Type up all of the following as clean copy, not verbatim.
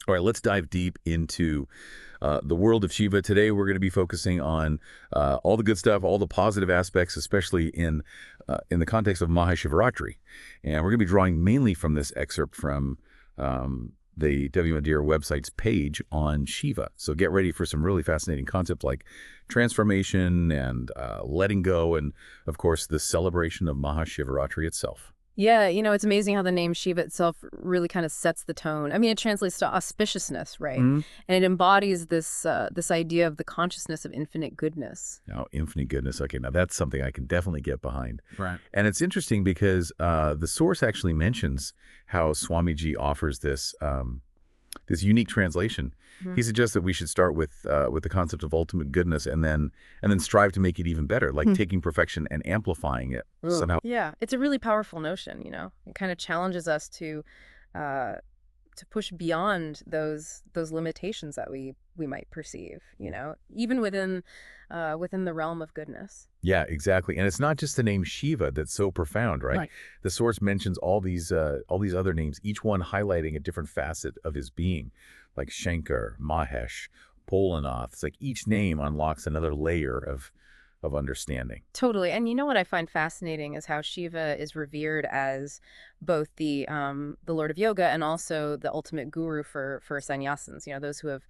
All right, let's dive deep into the world of Shiva. Today, we're going to be focusing on all the good stuff, all the positive aspects, especially in the context of Maha Shivaratri. And we're going to be drawing mainly from this excerpt from the W. Mandir website's page on Shiva. So get ready for some really fascinating concepts like transformation and letting go, and of course, the celebration of Maha Shivaratri itself. Yeah, it's amazing how the name Shiva itself really kind of sets the tone. I mean, it translates to auspiciousness, right? Mm-hmm. And it embodies this idea of the consciousness of infinite goodness. Oh, infinite goodness. Okay, now that's something I can definitely get behind. Right. And it's interesting because the source actually mentions how Swamiji offers this this unique translation. He suggests that we should start with the concept of ultimate goodness and then strive to make it even better, like taking perfection and amplifying it somehow. Yeah, it's a really powerful notion, It kind of challenges us to push beyond those limitations that we might perceive, even within the realm of goodness. Yeah, exactly. And it's not just the name Shiva that's so profound, right? Right. The source mentions all these other names, each one highlighting a different facet of his being, like Shankar, Mahesh, Polanath. It's like each name unlocks another layer of understanding. Totally. And what I find fascinating is how Shiva is revered as both the Lord of Yoga and also the ultimate guru for sannyasins, those who have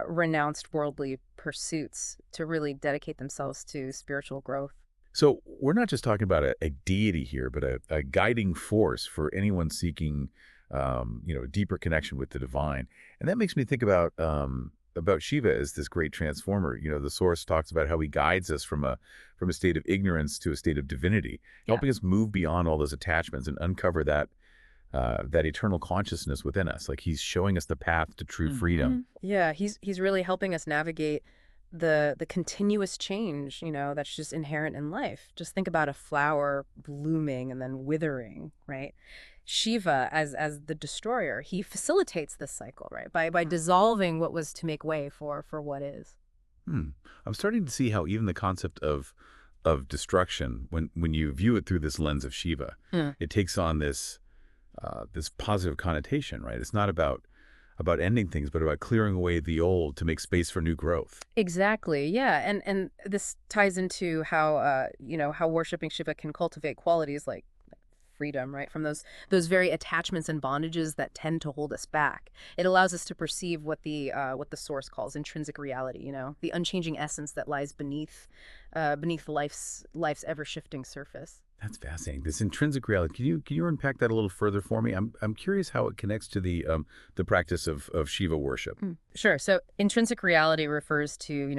renounced worldly pursuits to really dedicate themselves to spiritual growth. So we're not just talking about a deity here, but a guiding force for anyone seeking, a deeper connection with the divine. And that makes me think about Shiva as this great transformer. The source talks about how he guides us from a state of ignorance to a state of divinity, helping us move beyond all those attachments and uncover that eternal consciousness within us. Like he's showing us the path to true freedom. Yeah, he's really helping us navigate the continuous change, that's just inherent in life. Just think about a flower blooming and then withering, right? Shiva, as the destroyer, he facilitates this cycle, right? By dissolving what was to make way for what is. I'm starting to see how even the concept of destruction, when you view it through this lens of Shiva, it takes on this positive connotation, right? It's not about ending things, but about clearing away the old to make space for new growth. Exactly. Yeah. And this ties into how how worshiping Shiva can cultivate qualities like freedom, right? From those very attachments and bondages that tend to hold us back. It allows us to perceive what the source calls intrinsic reality, the unchanging essence that lies beneath life's ever-shifting surface. That's fascinating. This intrinsic reality. Can you unpack that a little further for me? I'm curious how it connects to the practice of Shiva worship. Sure. So intrinsic reality refers to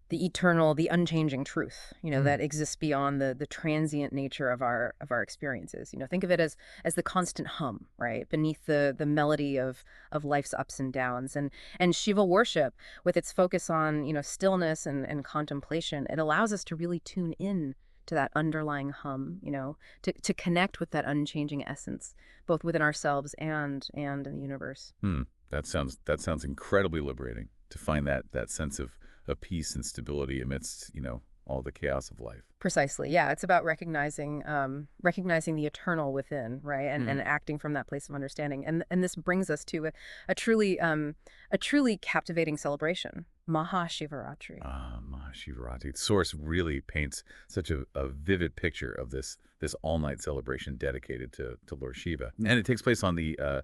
the eternal, the unchanging truth, that exists beyond the transient nature of our experiences. Think of it as the constant hum, right, beneath the melody of life's ups and downs. And Shiva worship, with its focus on stillness and contemplation, it allows us to really tune in to that underlying hum, to connect with that unchanging essence, both within ourselves and in the universe. That sounds incredibly liberating, to find that sense of peace and stability amidst all the chaos of life. Precisely. Yeah, it's about recognizing the eternal within, right, and acting from that place of understanding. And this brings us to a truly captivating celebration, Maha Shivaratri. Maha Shivaratri. The source really paints such a vivid picture of this all-night celebration dedicated to Lord Shiva, and it takes place on the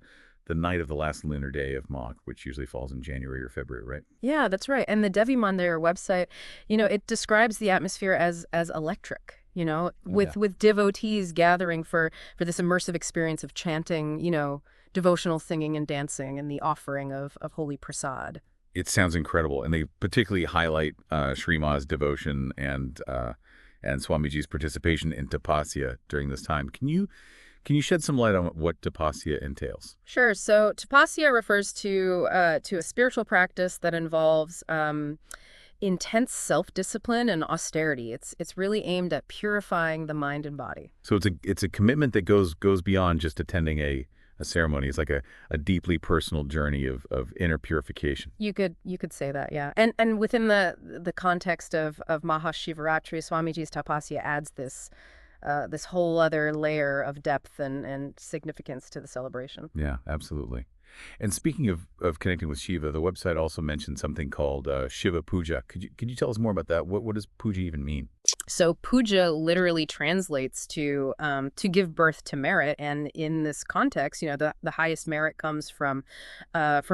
night of the last lunar day of Mach, which usually falls in January or February, right? Yeah, that's right. And the Devi Mandir website, it describes the atmosphere as electric, with devotees gathering for this immersive experience of chanting, devotional singing and dancing and the offering of holy prasad. It sounds incredible. And they particularly highlight Shree Maa's devotion and Swamiji's participation in tapasya during this time. Can you shed some light on what tapasya entails? Sure. So tapasya refers to a spiritual practice that involves intense self-discipline and austerity. It's really aimed at purifying the mind and body. So it's a commitment that goes beyond just attending a ceremony. It's like a deeply personal journey of inner purification. You could say that, yeah. And within the context of Maha Shivaratri, Swamiji's tapasya adds this whole other layer of depth and significance to the celebration. Yeah, absolutely. And speaking of connecting with Shiva, the website also mentioned something called Shiva Puja. Could you tell us more about that? What does puja even mean? So puja literally translates to give birth to merit, and in this context, the highest merit comes from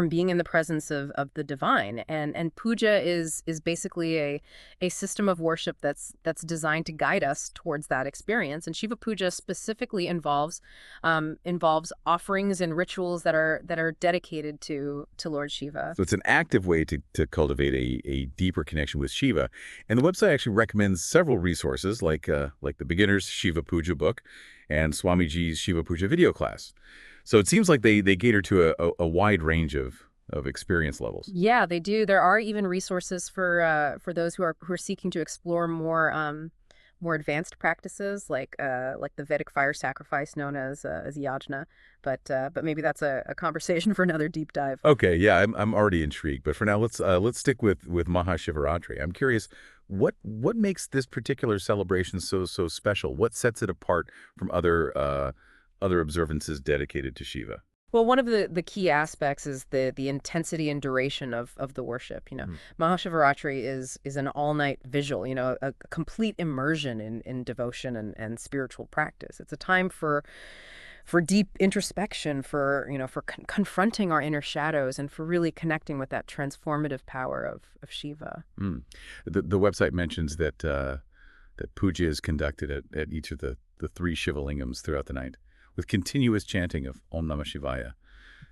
being in the presence of the divine, and puja is basically a system of worship that's designed to guide us towards that experience. And Shiva Puja specifically involves offerings and rituals that are dedicated to Lord Shiva. So it's an active way to cultivate a deeper connection with Shiva. And the website actually recommends several resources like the beginner's Shiva Puja book and Swamiji's Shiva Puja video class. So it seems like they cater to a wide range of experience levels. Yeah, they do. There are even resources for those who are seeking to explore more advanced practices like the Vedic fire sacrifice known as yajna. But maybe that's a conversation for another deep dive. Okay, yeah, I'm already intrigued. But for now, let's stick with Maha Shivaratri. I'm curious, what makes this particular celebration so special? What sets it apart from other observances dedicated to Shiva? Well, one of the key aspects is the intensity and duration of the worship. Maha Shivaratri is an all-night visual, a complete immersion in devotion and spiritual practice. It's a time for deep introspection, for confronting our inner shadows, and for really connecting with that transformative power of Shiva. Mm. The website mentions that puja is conducted at each of the three Shiva lingams throughout the night, with continuous chanting of Om Namah Shivaya.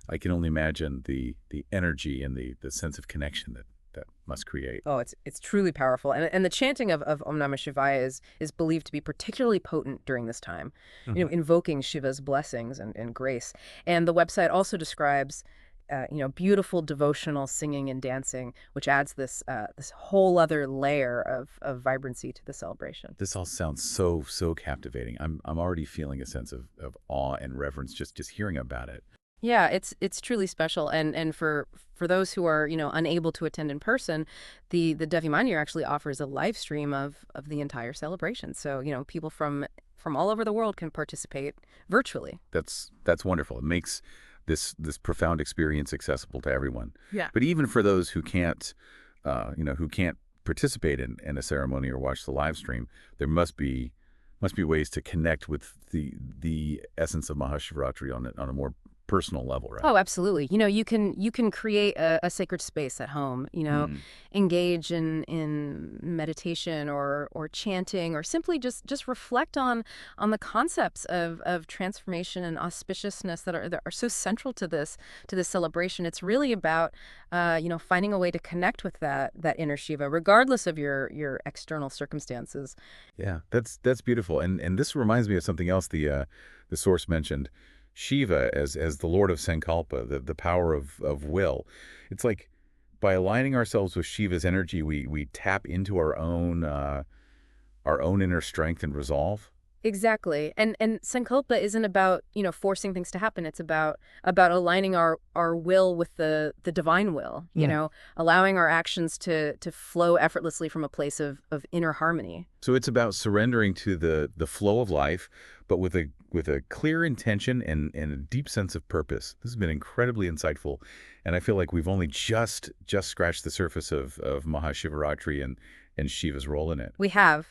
I can only imagine the energy and the sense of connection that must create. Oh, it's truly powerful. And the chanting of Om Namah Shivaya is believed to be particularly potent during this time, invoking Shiva's blessings and grace. And the website also describes beautiful devotional singing and dancing, which adds this whole other layer of vibrancy to the celebration. This all sounds so captivating. I'm already feeling a sense of awe and reverence just hearing about it. Yeah, it's truly special. And for those who are unable to attend in person, the Devi Mandir actually offers a live stream of the entire celebration. So people from all over the world can participate virtually. That's wonderful. It makes this profound experience accessible to everyone. Yeah. But even for those who can't participate in a ceremony or watch the live stream, there must be ways to connect with the essence of Maha Shivaratri on a more personal level, right? Oh, absolutely. You can create a sacred space at home, engage in meditation or chanting, or simply just reflect on the concepts of transformation and auspiciousness that are so central to this celebration. It's really about finding a way to connect with that inner Shiva, regardless of your external circumstances. Yeah, that's beautiful. And this reminds me of something else the source mentioned. Shiva as the Lord of Sankalpa, the power of will. It's like by aligning ourselves with Shiva's energy, we tap into our own inner strength and resolve. Exactly. And Sankalpa isn't about, forcing things to happen. It's about aligning our will with the divine will, allowing our actions to flow effortlessly from a place of inner harmony. So it's about surrendering to the flow of life, but with a clear intention and a deep sense of purpose. This has been incredibly insightful, and I feel like we've only just scratched the surface of Maha Shivaratri and Shiva's role in it. We have,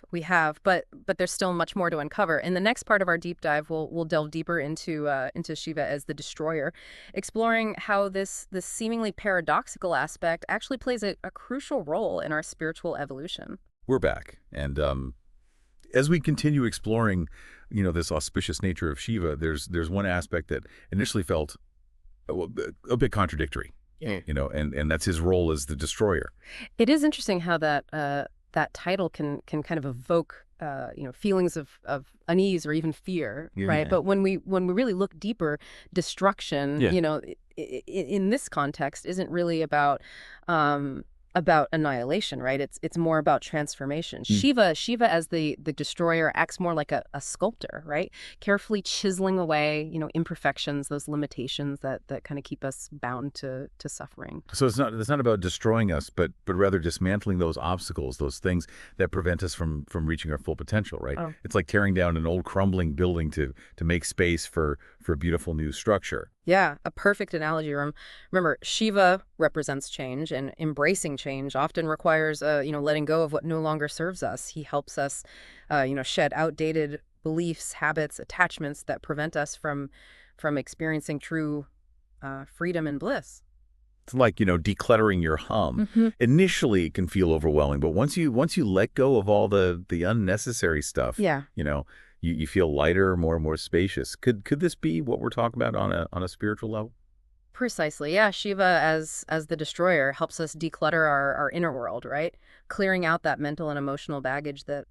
but there's still much more to uncover. In the next part of our deep dive, we'll delve deeper into Shiva as the destroyer, exploring how this seemingly paradoxical aspect actually plays a crucial role in our spiritual evolution. We're back, and as we continue exploring, this auspicious nature of Shiva, there's one aspect that initially felt a bit contradictory. Yeah. And that's his role as the destroyer. It is interesting how that title can kind of evoke feelings of unease or even fear, right? But when we really look deeper, destruction, in this context isn't really about annihilation, right? It's more about transformation. Shiva as the destroyer acts more like a sculptor, right? Carefully chiseling away, imperfections, those limitations that kind of keep us bound to suffering. So it's not about destroying us, but rather dismantling those obstacles, those things that prevent us from reaching our full potential, right? Oh. It's like tearing down an old crumbling building to make space for a beautiful new structure. Yeah, a perfect analogy. Remember, Shiva represents change, and embracing change often requires, letting go of what no longer serves us. He helps us, shed outdated beliefs, habits, attachments that prevent us from experiencing true freedom and bliss. It's like, decluttering your hum. Hmm. Initially, it can feel overwhelming, but once you let go of all the unnecessary stuff, Yeah. you feel lighter, more spacious. Could this be what we're talking about on a spiritual level? Precisely. Yeah, Shiva as the destroyer helps us declutter our inner world, right? Clearing out that mental and emotional baggage that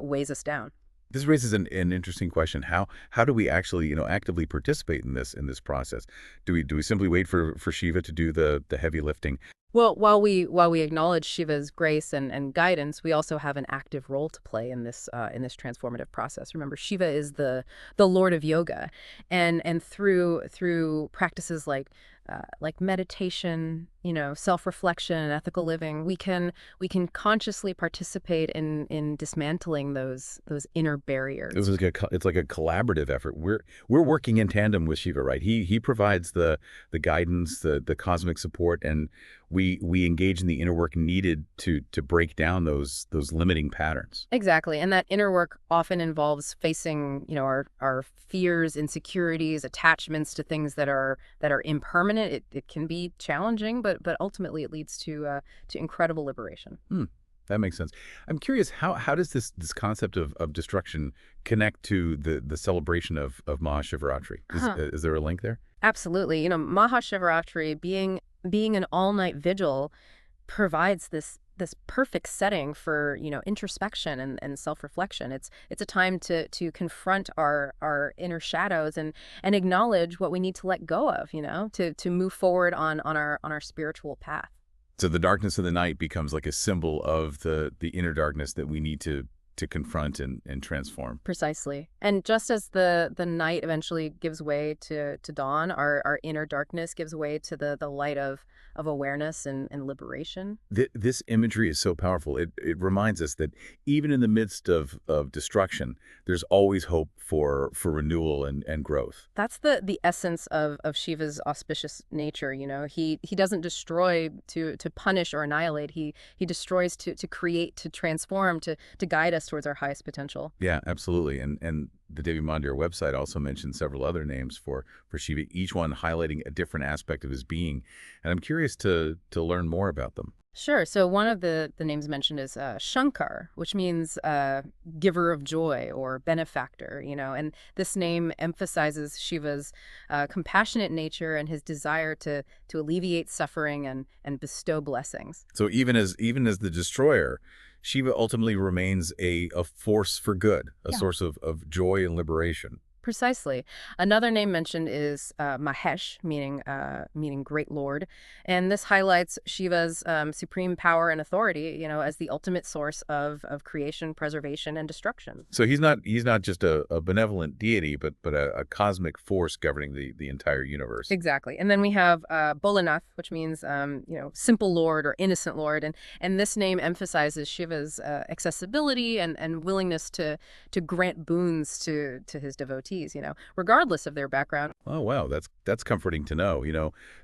weighs us down. This raises an interesting question. How do we actually, actively participate in this process? Do we simply wait for Shiva to do the heavy lifting? Well, while we acknowledge Shiva's grace and guidance, we also have an active role to play in this transformative process. Remember, Shiva is the Lord of Yoga, and through practices like meditation, self-reflection, and ethical living, we can consciously participate in dismantling those inner barriers. It's like a collaborative effort. We're working in tandem with Shiva, right? He provides the guidance, the cosmic support, and we engage in the inner work needed to break down those limiting patterns. Exactly. And that inner work often involves facing, our fears, insecurities, attachments to things that are impermanent. It can be challenging, but ultimately it leads to incredible liberation. Hmm. That makes sense. I'm curious, how does this concept of destruction connect to the celebration of Maha Shivaratri? Huh. Is there a link there? Absolutely. Maha Shivaratri being an all-night vigil provides this perfect setting for introspection and self-reflection. It's a time to confront our inner shadows and acknowledge what we need to let go of, to move forward on our spiritual path. So the darkness of the night becomes like a symbol of the inner darkness that we need to confront and transform. Precisely. And just as the night eventually gives way to dawn, our inner darkness gives way to the light of awareness and liberation. This imagery is so powerful. It reminds us that even in the midst of destruction, there's always hope for renewal and growth. That's the essence of Shiva's auspicious nature. He doesn't destroy to punish or annihilate. He destroys to create, to transform, to guide us towards our highest potential. Yeah, absolutely. And the Devi Mandir website also mentions several other names for Shiva, each one highlighting a different aspect of his being. And I'm curious to learn more about them. Sure. So one of the names mentioned is Shankar, which means giver of joy or benefactor, and this name emphasizes Shiva's compassionate nature and his desire to alleviate suffering and bestow blessings. So even as the destroyer, Shiva ultimately remains a force for good, a Yeah. source of joy and liberation. Precisely. Another name mentioned is Mahesh, meaning great lord, and this highlights Shiva's supreme power and authority, as the ultimate source of creation, preservation, and destruction. So he's not just a benevolent deity, but a cosmic force governing the entire universe. Exactly. And then we have Bolanath, which means, simple lord or innocent lord. And this name emphasizes Shiva's accessibility and willingness to grant boons to his devotees, regardless of their background. Oh wow, that's comforting to know.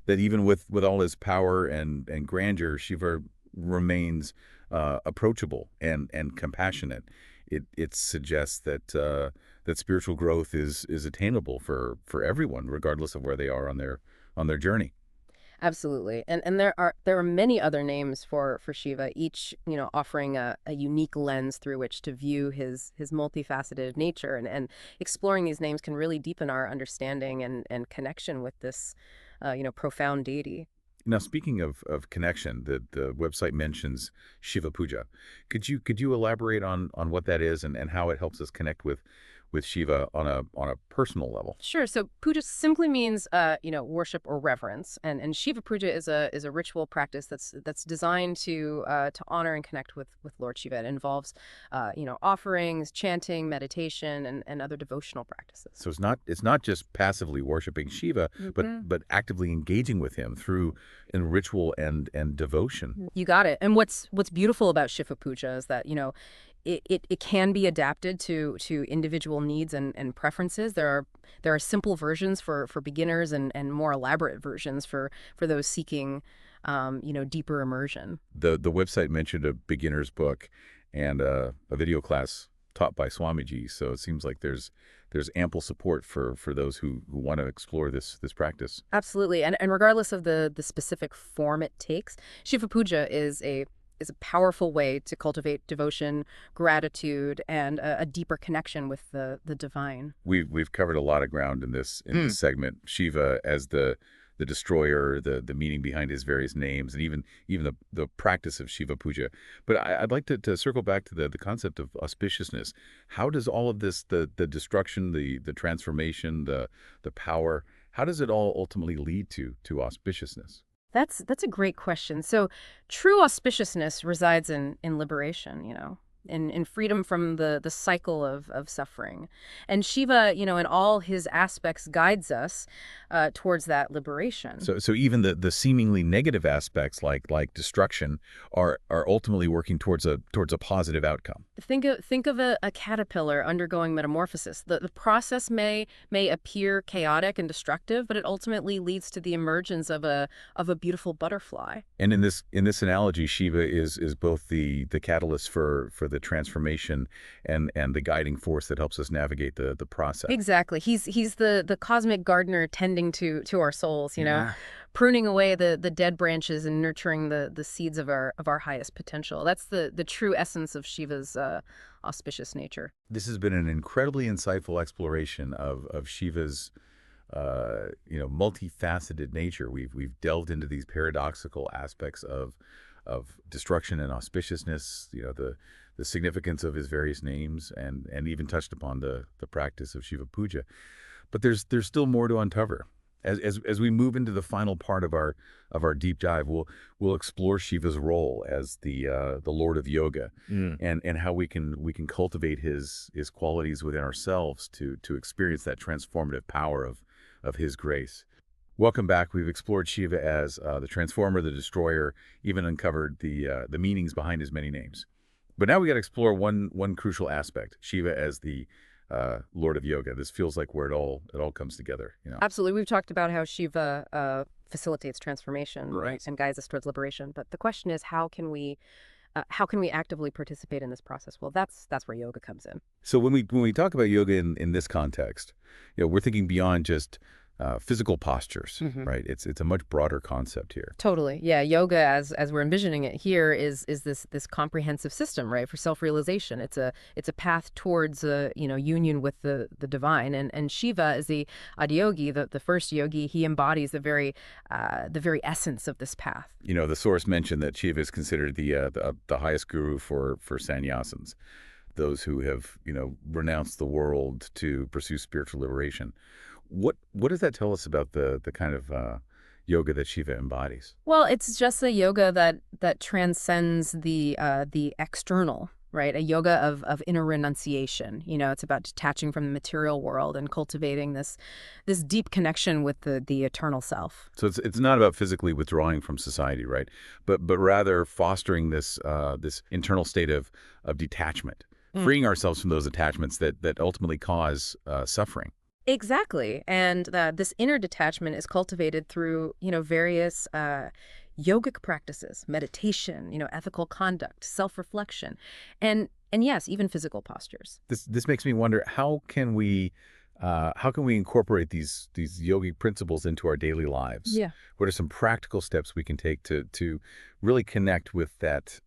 That even with all his power and grandeur, Shiva remains approachable and compassionate. It suggests that spiritual growth is attainable for everyone, regardless of where they are on their journey. Absolutely. And there are many other names for Shiva, each, offering a unique lens through which to view his multifaceted nature. And exploring these names can really deepen our understanding and connection with this, profound deity. Now, speaking of connection, the website mentions Shiva Puja. Could you elaborate on what that is and how it helps us connect with Shiva on a personal level? Sure. So puja simply means, worship or reverence, and Shiva Puja is a ritual practice that's designed to honor and connect with Lord Shiva. It involves, offerings, chanting, meditation, and other devotional practices. So it's not just passively worshiping Shiva, but Mhm. but actively engaging with him through in ritual and devotion. You got it. And what's beautiful about Shiva Puja is that, it can be adapted to individual needs and preferences. There are simple versions for beginners and more elaborate versions for those seeking deeper immersion. The website mentioned a beginner's book and a video class taught by Swamiji, so it seems like there's ample support for those who want to explore this practice. Absolutely. And regardless of the specific form it takes, Shiva Puja is a powerful way to cultivate devotion, gratitude, and a deeper connection with the divine. We've covered a lot of ground in this segment. Shiva as the destroyer, the meaning behind his various names, and even the practice of Shiva Puja. But I'd like to circle back to the concept of auspiciousness. How does all of this, the destruction, the transformation, the power, how does it all ultimately lead to auspiciousness? That's a great question. So true auspiciousness resides in liberation, in freedom from the cycle of suffering. And Shiva, in all his aspects guides us towards that liberation. So even the seemingly negative aspects like destruction are ultimately working towards a positive outcome. Think of a caterpillar undergoing metamorphosis. The process may appear chaotic and destructive, but it ultimately leads to the emergence of a beautiful butterfly. And in this analogy, Shiva is both the catalyst for the transformation and the guiding force that helps us navigate the process. Exactly. He's the cosmic gardener tending to our souls, Yeah. pruning away the dead branches and nurturing the seeds of our highest potential. That's the true essence of Shiva's auspicious nature. This has been an incredibly insightful exploration of Shiva's multifaceted nature. We've delved into these paradoxical aspects of destruction and auspiciousness, the significance of his various names, and even touched upon the practice of Shiva Puja. But there's still more to uncover. As we move into the final part of our deep dive, we'll explore Shiva's role as the Lord of Yoga, and how we can cultivate his qualities within ourselves to experience that transformative power of his grace. Welcome back. We've explored Shiva as the transformer, the destroyer, even uncovered the meanings behind his many names. But now we got to explore one crucial aspect: Shiva as the Lord of Yoga. This feels like where it all comes together. Absolutely. We've talked about how Shiva facilitates transformation, Right. and guides us towards liberation. But the question is, how can we actively participate in this process? Well, that's where yoga comes in. So when we talk about yoga in this context, we're thinking beyond just physical postures, right? It's a much broader concept here. Totally. Yeah, yoga as we're envisioning it here is this comprehensive system, right, for self-realization. It's a path towards union with the divine, and Shiva is the Adiyogi, the first yogi. He embodies the very essence of this path. The source mentioned that Shiva is considered the highest guru for sannyasins, those who have renounced the world to pursue spiritual liberation. What does that tell us about the kind of yoga that Shiva embodies? Well, it's just a yoga that transcends the external, right? A yoga of inner renunciation. It's about detaching from the material world and cultivating this deep connection with the eternal self. So it's not about physically withdrawing from society, right? But rather fostering this internal state of detachment, freeing ourselves from those attachments that ultimately cause suffering. Exactly. And this inner detachment is cultivated through, various yogic practices, meditation, ethical conduct, self-reflection, and yes, even physical postures. This makes me wonder, how can we incorporate these yogic principles into our daily lives? Yeah. What are some practical steps we can take to really connect with that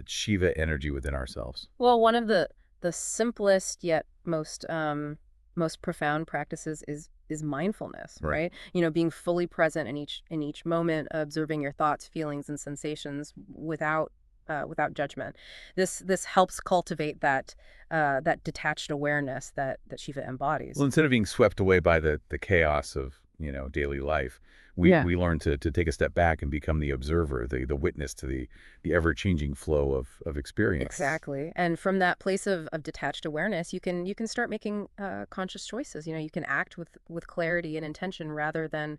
Shiva energy within ourselves? Well, one of the simplest yet most profound practices is mindfulness, Right. right? Being fully present in each moment, observing your thoughts, feelings, and sensations without judgment. This helps cultivate that detached awareness that Shiva embodies. Well, instead of being swept away by the chaos of daily life, Yeah. We learn to take a step back and become the observer, the witness to the ever-changing flow of experience. Exactly. And from that place of detached awareness, you can start making conscious choices. You can act with clarity and intention rather than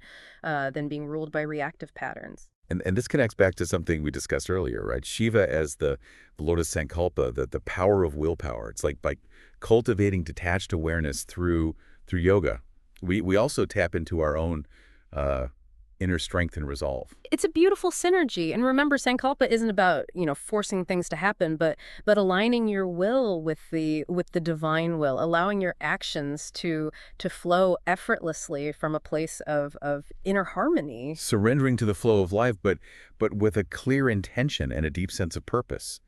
being ruled by reactive patterns. And this connects back to something we discussed earlier, right? Shiva as the Lotus Sankalpa, the power of willpower. It's like by cultivating detached awareness through yoga, we also tap into our own uh, inner strength and resolve. It's a beautiful synergy. And remember, Sankalpa isn't about, forcing things to happen, but aligning your will with the divine will, allowing your actions to flow effortlessly from a place of inner harmony. Surrendering to the flow of life, but with a clear intention and a deep sense of purpose.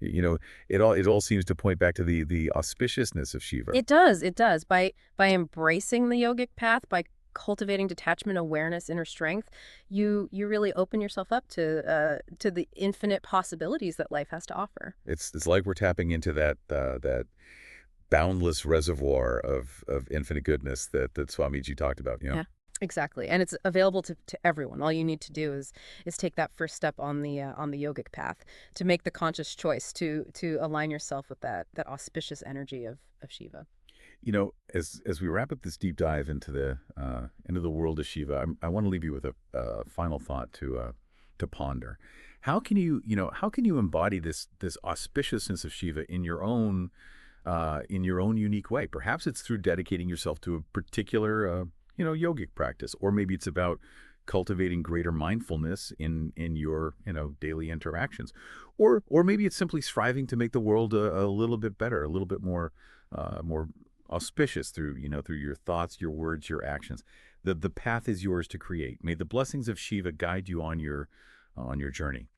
You know, it all seems to point back to the auspiciousness of Shiva. It does, it does. By embracing the yogic path, by cultivating detachment, awareness, inner strength, you really open yourself up to the infinite possibilities that life has to offer. It's like we're tapping into that boundless reservoir of infinite goodness that Swamiji talked about. Yeah, exactly. And it's available to everyone. All you need to do is take that first step on the yogic path to make the conscious choice to align yourself with that auspicious energy of Shiva. As we wrap up this deep dive into the world of Shiva, I want to leave you with a final thought to ponder. How can you embody this auspiciousness of Shiva in your own unique way? Perhaps it's through dedicating yourself to a particular yogic practice, or maybe it's about cultivating greater mindfulness in your daily interactions, or maybe it's simply striving to make the world a little bit better, a little bit more auspicious through your thoughts, your words, your actions. The path is yours to create. May the blessings of Shiva guide you on your journey.